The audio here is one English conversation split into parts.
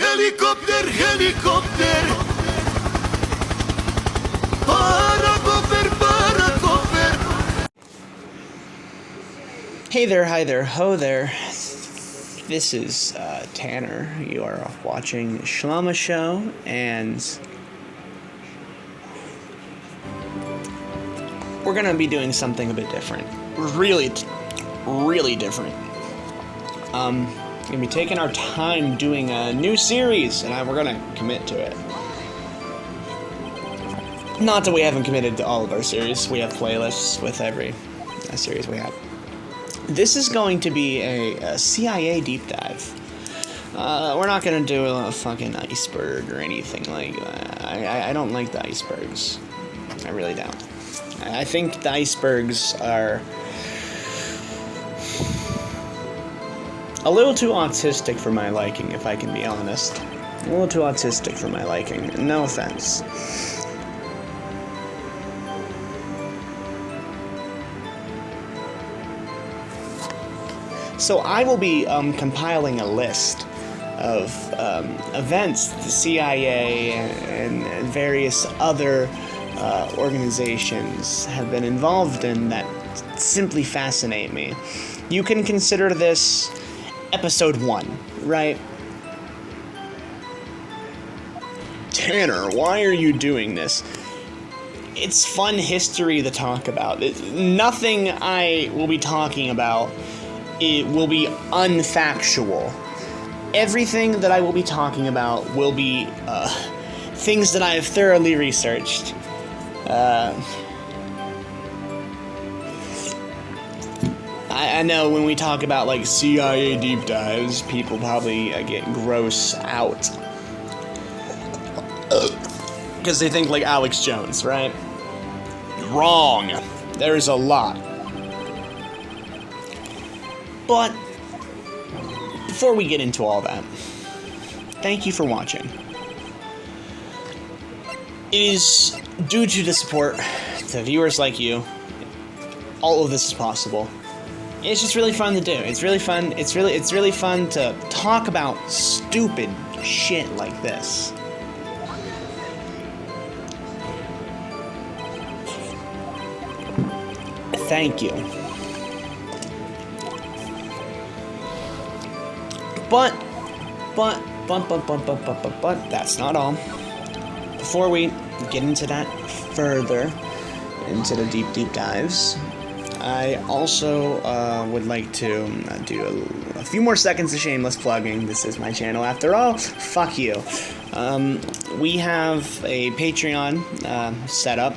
Helikopter, helikopter. Parakofer, parakofer. Hey there, hi there, ho there. This is Tanner. You are watching Shlama Show, and we're gonna be doing something a bit different. Really different. Gonna be taking our time doing a new series, and we're gonna commit to it. Not that we haven't committed to all of our series. We have playlists with every series we have. This is going to be a CIA deep dive. We're not gonna do a fucking iceberg or anything like that. I don't like the icebergs. I really don't. I think the icebergs are a little too autistic for my liking, if I can be honest. A little too autistic for my liking. No offense. So I will be compiling a list of events the CIA and various other organizations have been involved in that simply fascinate me. You can consider this episode 1, right? Tanner, why are you doing this? It's fun history to talk about. Nothing I will be talking about it will be unfactual. Everything that I will be talking about will be things that I have thoroughly researched. I know when we talk about like CIA deep dives, people probably get gross out because they think like Alex Jones, right? Wrong. There's a lot. But before we get into all that, thank you for watching. It is due to the support to viewers like you, all of this is possible. It's just really fun to do. It's really fun. It's really fun to talk about stupid shit like this. Thank you. But that's not all. Before we get into that further, into the deep dives, I also would like to do a few more seconds of shameless plugging. This is my channel after all. Fuck you. We have a Patreon set up.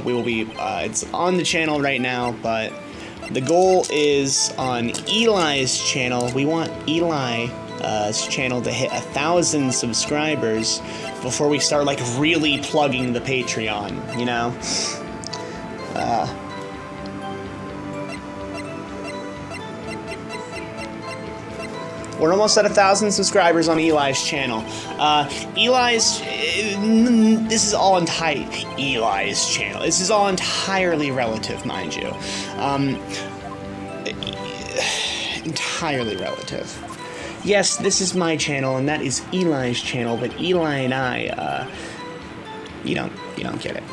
We will be, it's on the channel right now, but the goal is on Eli's channel. We want Eli's channel to hit 1,000 subscribers before we start like really plugging the Patreon, you know? We're almost at 1,000 subscribers on Eli's channel. This is all Eli's channel. This is all entirely relative, mind you. Entirely relative. Yes, this is my channel, and that is Eli's channel, but Eli and I, you don't get it.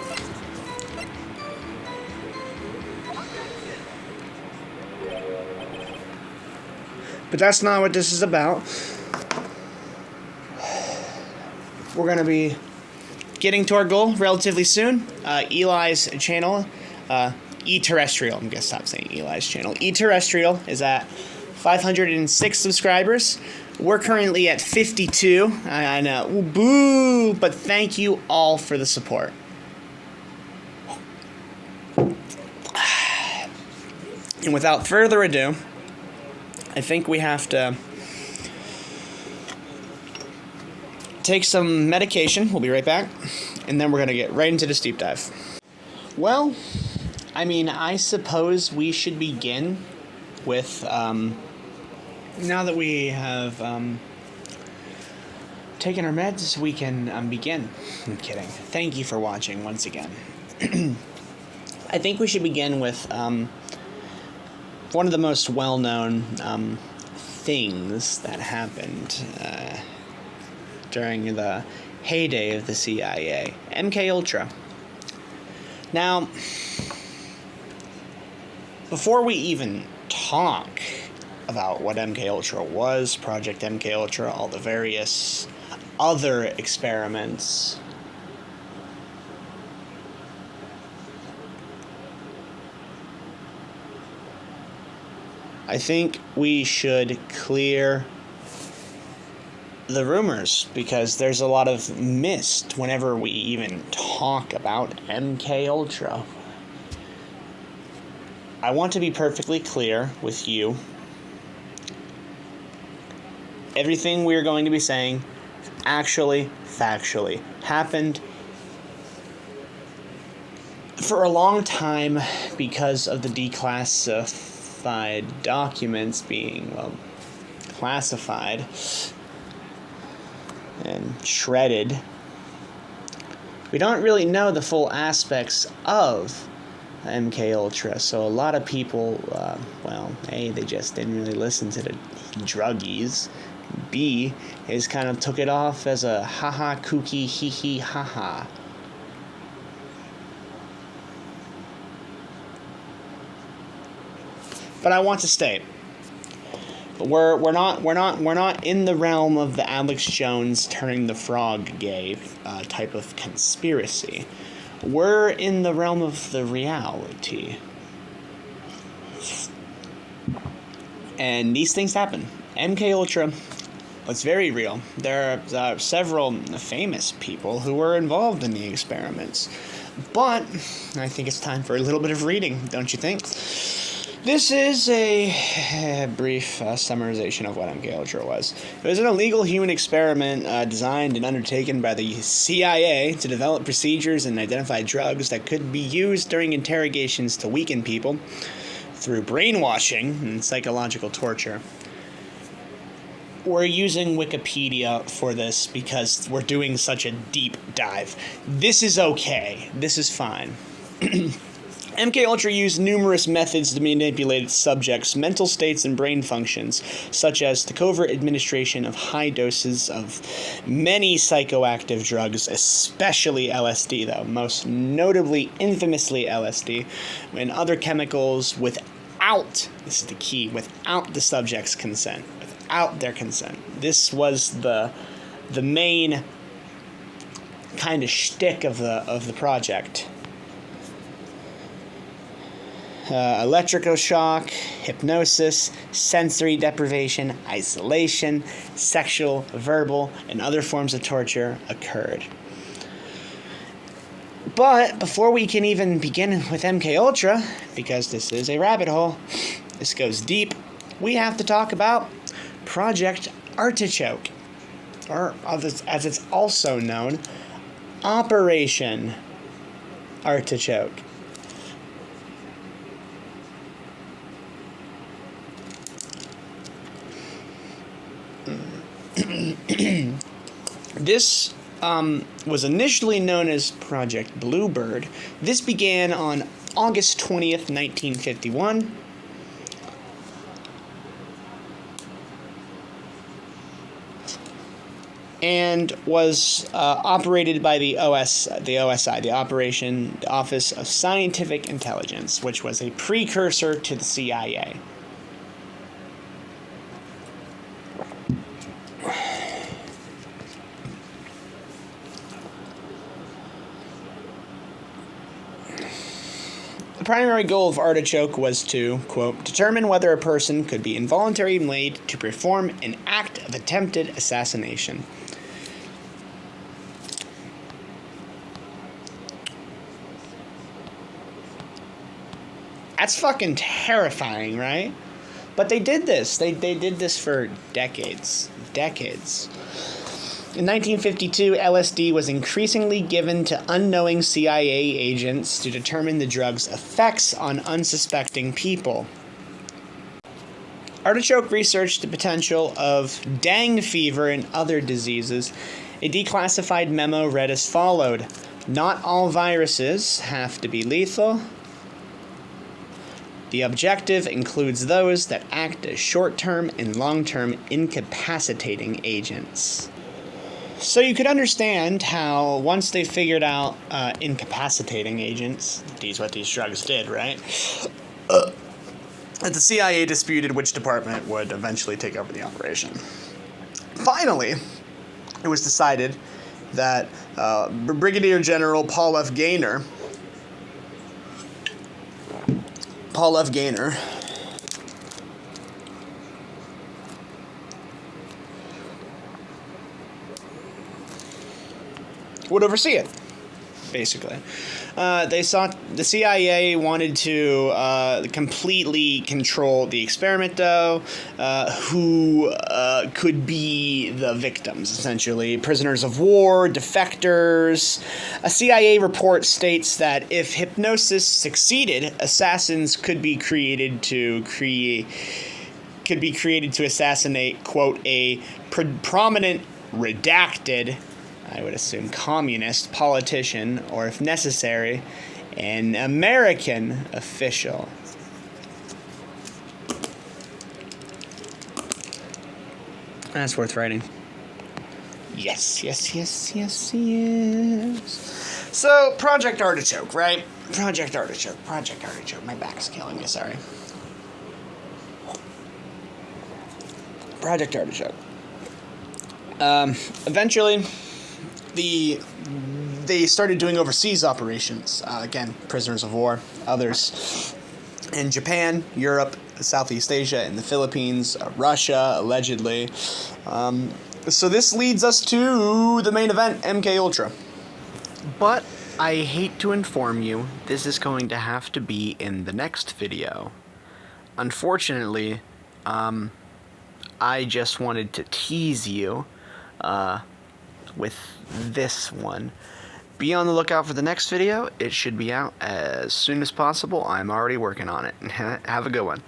But that's not what this is about. We're going to be getting to our goal relatively soon. Eli's channel, E-Terrestrial, I'm going to stop saying Eli's channel. E-Terrestrial is at 506 subscribers. We're currently at 52. I know, ooh, boo, but thank you all for the support. And without further ado, I think we have to take some medication. We'll be right back. And then we're going to get right into this deep dive. Well, I mean, I suppose we should begin with, now that we have taken our meds, we can begin. I'm kidding. Thank you for watching once again. I think we should begin with one of the most well-known things that happened during the heyday of the CIA, MKUltra. Now, before we even talk about what MKUltra was, Project MKUltra, all the various other experiments, I think we should clear the rumors, because there's a lot of mist whenever we even talk about MKUltra. I want to be perfectly clear with you. Everything we're going to be saying actually, factually, happened for a long time because of the declassified documents being, classified and shredded. We don't really know the full aspects of MKUltra, so a lot of people, A, they just didn't really listen to the druggies. B, is kind of took it off as a haha kooky hee hee haha. But I want to state, we're not in the realm of the Alex Jones turning the frog gay type of conspiracy. We're in the realm of the reality. And these things happen. MKUltra was very real. There are several famous people who were involved in the experiments. But I think it's time for a little bit of reading, don't you think? This is a brief summarization of what MKUltra was. It was an illegal human experiment designed and undertaken by the CIA to develop procedures and identify drugs that could be used during interrogations to weaken people through brainwashing and psychological torture. We're using Wikipedia for this because we're doing such a deep dive. This is okay. This is fine. MKUltra used numerous methods to manipulate subjects' mental states and brain functions, such as the covert administration of high doses of many psychoactive drugs, especially LSD, though, most notably, infamously LSD, and other chemicals without, this is the key, without the subject's consent, without their consent. This was the main kind of shtick of the project. Electroshock, hypnosis, sensory deprivation, isolation, sexual, verbal, and other forms of torture occurred. But before we can even begin with MKUltra, because this is a rabbit hole, this goes deep, we have to talk about Project Artichoke, or as it's also known, Operation Artichoke. This was initially known as Project Bluebird. This began on August 20th, 1951. And was operated by the OSI, the Office of Scientific Intelligence, which was a precursor to the CIA. The primary goal of Artichoke was to, quote, determine whether a person could be involuntarily made to perform an act of attempted assassination. That's fucking terrifying, right? But they did this. They did this for decades. In 1952, LSD was increasingly given to unknowing CIA agents to determine the drug's effects on unsuspecting people. Artichoke researched the potential of dengue fever and other diseases. A declassified memo read as followed: "Not all viruses have to be lethal. The objective includes those that act as short-term and long-term incapacitating agents." So you could understand how once they figured out incapacitating agents, these what these drugs did, right? That the CIA disputed which department would eventually take over the operation. Finally, it was decided that Brigadier General Paul F. Gaynor would oversee it, basically. The CIA wanted to completely control the experiment, though. Who could be the victims, essentially? Prisoners of war, defectors. A CIA report states that if hypnosis succeeded, assassins could be created to assassinate, quote, a prominent redacted, I would assume, communist politician, or if necessary, an American official. That's worth writing. Yes. So, Project Artichoke, right? Project Artichoke. My back's killing me, sorry. Project Artichoke. Eventually, they started doing overseas operations. Again, prisoners of war, others in Japan, Europe, Southeast Asia, and the Philippines, Russia, allegedly. So this leads us to the main event, MKUltra. But I hate to inform you, this is going to have to be in the next video. Unfortunately, I just wanted to tease you with this one. Be on the lookout for the next video. It should be out as soon as possible. I'm already working on it. Have a good one.